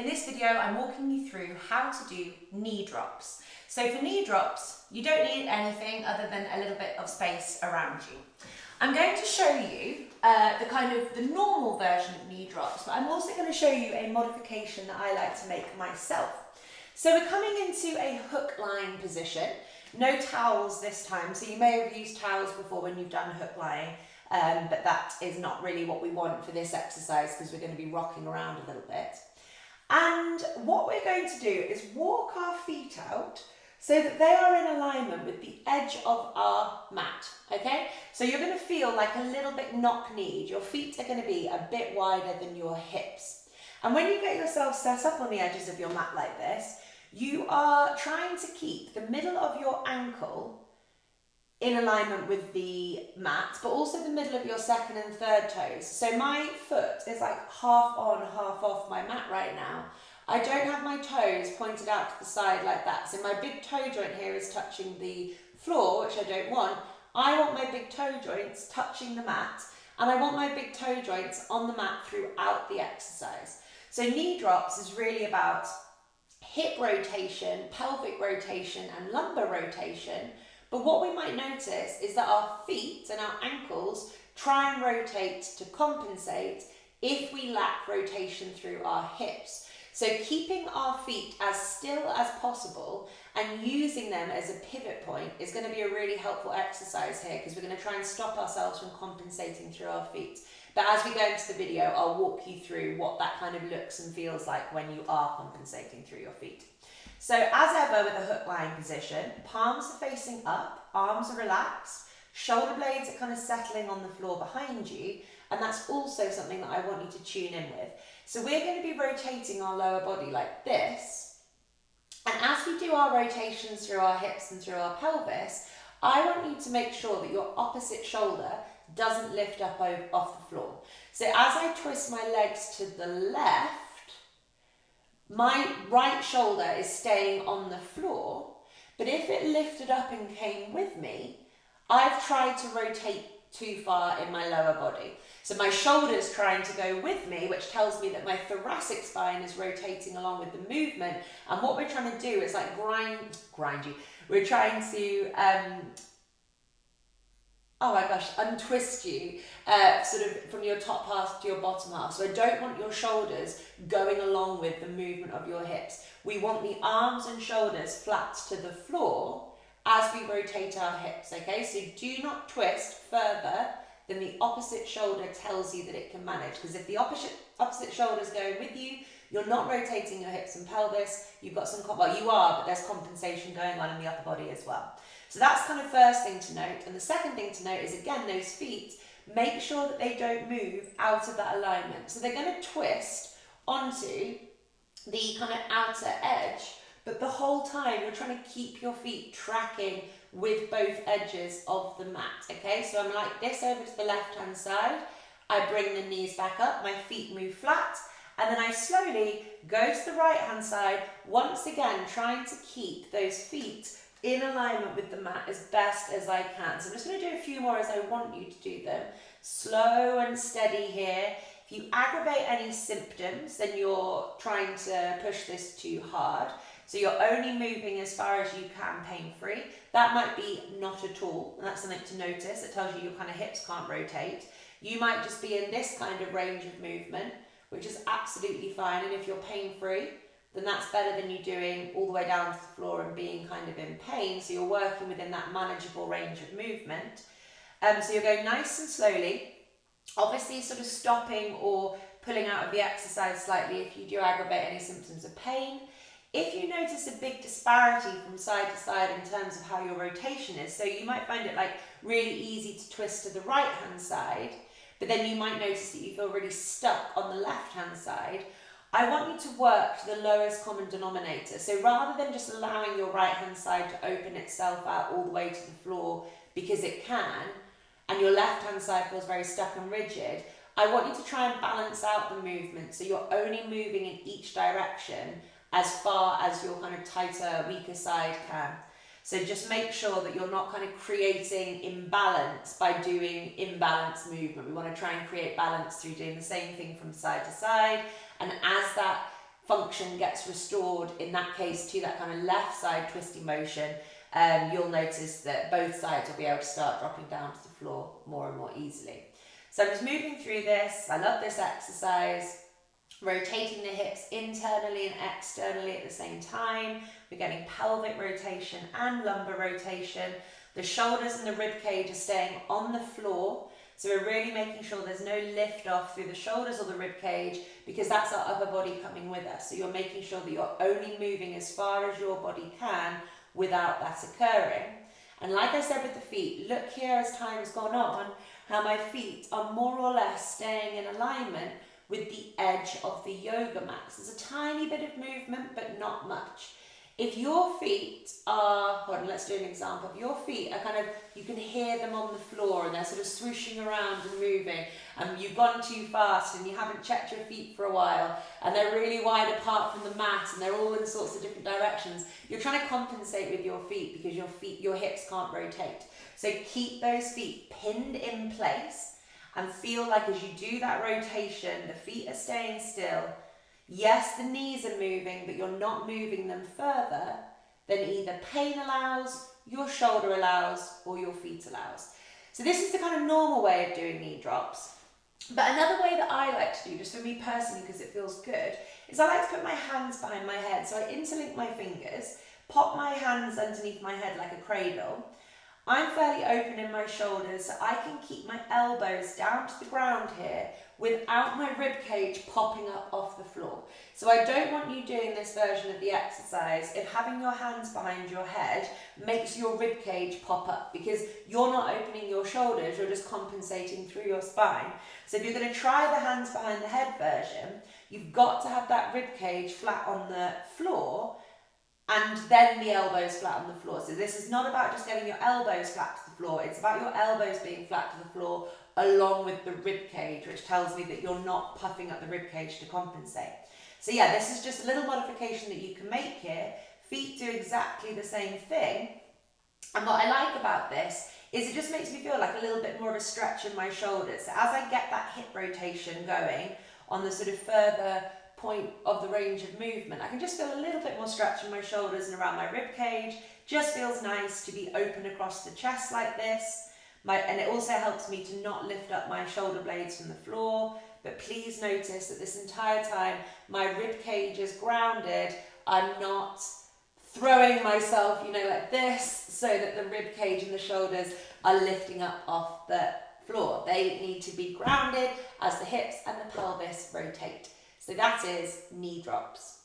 In this video, I'm walking you through how to do knee drops. So for knee drops, you don't need anything other than a little bit of space around you. I'm going to show you the normal version of knee drops, but I'm also going to show you a modification that I like to make myself. So we're coming into a hook lying position. No towels this time, so you may have used towels before when you've done hook lying, but that is not really what we want for this exercise because we're going to be rocking around a little bit. And what we're going to do is walk our feet out so that they are in alignment with the edge of our mat, okay? So you're going to feel like a little bit knock-kneed. Your feet are going to be a bit wider than your hips. And when you get yourself set up on the edges of your mat like this, you are trying to keep the middle of your ankle in alignment with the mat, but also the middle of your second and third toes. So my foot is like half on, half off my mat right now. I don't have my toes pointed out to the side like that. So my big toe joint here is touching the floor, which I don't want. I want my big toe joints touching the mat, and I want my big toe joints on the mat throughout the exercise. So knee drops is really about hip rotation, pelvic rotation, and lumbar rotation. But what we might notice is that our feet and our ankles try and rotate to compensate if we lack rotation through our hips. So keeping our feet as still as possible and using them as a pivot point is going to be a really helpful exercise here, because we're going to try and stop ourselves from compensating through our feet. But as we go into the video, I'll walk you through what that kind of looks and feels like when you are compensating through your feet. So as ever with a hook lying position, palms are facing up, arms are relaxed, shoulder blades are kind of settling on the floor behind you, and that's also something that I want you to tune in with. So we're going to be rotating our lower body like this, and as we do our rotations through our hips and through our pelvis, I want you to make sure that your opposite shoulder doesn't lift up off the floor. So as I twist my legs to the left, my right shoulder is staying on the floor, but if it lifted up and came with me, I've tried to rotate too far in my lower body. So my shoulder's trying to go with me, which tells me that my thoracic spine is rotating along with the movement. And what we're trying to do is like grind you. We're trying to, untwist you sort of from your top half to your bottom half. So I don't want your shoulders going along with the movement of your hips. We want the arms and shoulders flat to the floor as we rotate our hips, okay? So do not twist further than the opposite shoulder tells you that it can manage, because if the opposite shoulder is going with you, you're not rotating your hips and pelvis. You've got some, you are, but there's compensation going on in the upper body as well. So that's kind of first thing to note. And the second thing to note is, again, those feet, make sure that they don't move out of that alignment. So they're going to twist onto the kind of outer edge, but the whole time you're trying to keep your feet tracking with both edges of the mat, okay? So I'm like this over to the left-hand side. I bring the knees back up, my feet move flat, and then I slowly go to the right-hand side, once again trying to keep those feet in alignment with the mat as best as I can. So I'm just going to do a few more as I want you to do them. Slow and steady here. If you aggravate any symptoms, then you're trying to push this too hard. So you're only moving as far as you can pain-free. That might be not at all, and that's something to notice. It tells you your kind of hips can't rotate. You might just be in this kind of range of movement, which is absolutely fine. And if you're pain-free, then that's better than you doing all the way down to the floor and being kind of in pain. So you're working within that manageable range of movement. So you're going nice and slowly, obviously sort of stopping or pulling out of the exercise slightly if you do aggravate any symptoms of pain. If you notice a big disparity from side to side in terms of how your rotation is, so you might find it like really easy to twist to the right hand side, but then you might notice that you feel really stuck on the left hand side, I want you to work to the lowest common denominator. So rather than just allowing your right hand side to open itself out all the way to the floor because it can, and your left hand side feels very stuck and rigid, I want you to try and balance out the movement so you're only moving in each direction as far as your kind of tighter, weaker side can. So just make sure that you're not kind of creating imbalance by doing imbalanced movement. We want to try and create balance through doing the same thing from side to side. And as that function gets restored, in that case, to that kind of left side twisting motion, you'll notice that both sides will be able to start dropping down to the floor more and more easily. So I'm just moving through this. I love this exercise. Rotating the hips internally and externally at the same time. We're getting pelvic rotation and lumbar rotation. The shoulders and the rib cage are staying on the floor. So we're really making sure there's no lift off through the shoulders or the rib cage, because that's our upper body coming with us. So you're making sure that you're only moving as far as your body can without that occurring. And like I said with the feet, look here as time has gone on, how my feet are more or less staying in alignment with the edge of the yoga mat. There's a tiny bit of movement, but not much. If your feet are, hold on, let's do an example. If your feet are kind of, you can hear them on the floor and they're sort of swooshing around and moving, and you've gone too fast and you haven't checked your feet for a while, and they're really wide apart from the mat and they're all in sorts of different directions, you're trying to compensate with your feet because your hips can't rotate. So keep those feet pinned in place and feel like as you do that rotation, the feet are staying still. Yes, the knees are moving, but you're not moving them further than either pain allows, your shoulder allows, or your feet allows. So this is the kind of normal way of doing knee drops. But another way that I like to do, just for me personally, because it feels good, is I like to put my hands behind my head. So I interlink my fingers, pop my hands underneath my head like a cradle. I'm fairly open in my shoulders, so I can keep my elbows down to the ground here without my rib cage popping up off the floor. So I don't want you doing this version of the exercise if having your hands behind your head makes your rib cage pop up, because you're not opening your shoulders, you're just compensating through your spine. So if you're going to try the hands behind the head version, you've got to have that rib cage flat on the floor and then the elbows flat on the floor. So this is not about just getting your elbows flat to the floor, it's about your elbows being flat to the floor along with the rib cage, which tells me that you're not puffing up the rib cage to compensate. So yeah, this is just a little modification that you can make here. Feet do exactly the same thing. And what I like about this is it just makes me feel like a little bit more of a stretch in my shoulders. So as I get that hip rotation going on the sort of further point of the range of movement, I can just feel a little bit more stretch in my shoulders and around my rib cage. Just feels nice to be open across the chest like this. And it also helps me to not lift up my shoulder blades from the floor. But please notice that this entire time my rib cage is grounded. I'm not throwing myself, like this, so that the rib cage and the shoulders are lifting up off the floor. They need to be grounded as the hips and the pelvis rotate. So that is knee drops.